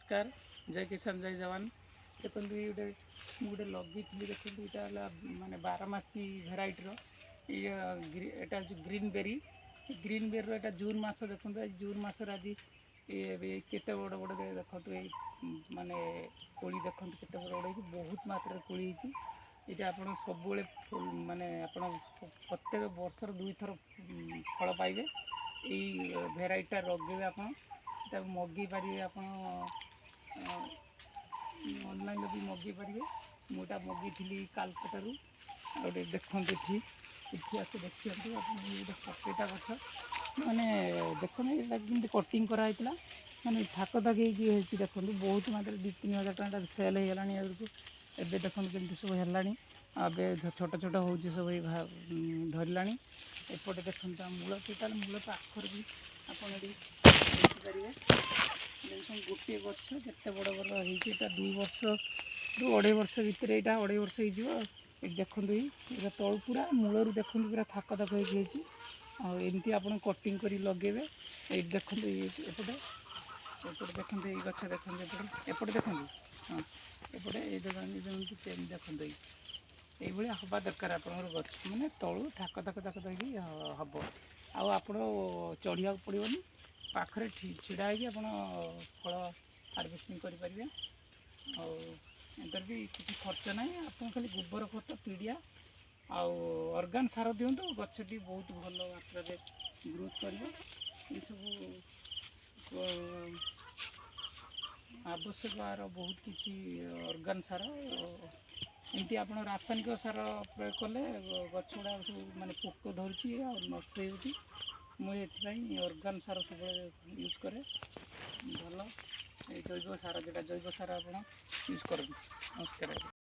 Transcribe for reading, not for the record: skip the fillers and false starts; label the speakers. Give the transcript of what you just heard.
Speaker 1: नमस्कार जय किसान जय जवान देखो ये गोटे लगी देखो यहाँ मानने बारमासी भेराइटर यहाँ जो ग्रीन बेरी रहा जून मस देखो जून मसर आज केते बड़ बड़ देखो माने कोली देखो केते बड़ बड़ बहुत मात्रा कोली ये आप सब माने आप प्रत्येक वर्षर 2 थर फल पाइबे यही भेराइटा लगे आप मगै पारे आप ऑनलाइन भी मगै पारे मुझा मगैली कालकाटा गोटे देखते ये आस देखिए गोटे सफेदा गछ माने देखो ये कटिंग कराई माने थाक थाक देखो बहुत मात्रा 2-3 हज़ार टाँग सेल हो गलानी एवं देखो कमी सब है छोट छोट हो सब धरला एपटे देखो मूल टोटाल मूल पाखर भी आप देखिपारे गोटे गछ के बड़ बड़ होता 2 वर्ष रु 2.5 वर्ष भितर यहाँ 2.5 वर्ष हो देखो ये तलू पूरा मूलर देखो पूरा थाक थाक होमती आप कटिंग कर लगे ये देखो एपटे एपटे देखो ये गछ देखो एपटे देखो हाँ एपटे ये देखो ये हवा दरकार आप गछ मैंने तलू थाक थाक थाक थाक हम आप चढ़िया पड़ोनी पाखे छिड़ा आप फल हार्वेस्टिंग करेंगे आर भी किसी खर्च ना आप खाली गोबर खत पीड़िया आर्गान सार दिंतु गछटी बहुत भल मात्रा ग्रोथ कर आवश्यक आर बहुत किसी ऑर्गेन सार एमती आप रासायनिक सार प्रयोग कले गछ गुड़ा सब माने पोक धरुची और नष्ट हो मुझे ऑर्गेन सार सब यूज करे भल जैव सार जोटा जैव सार आप यूज कर नमस्कार।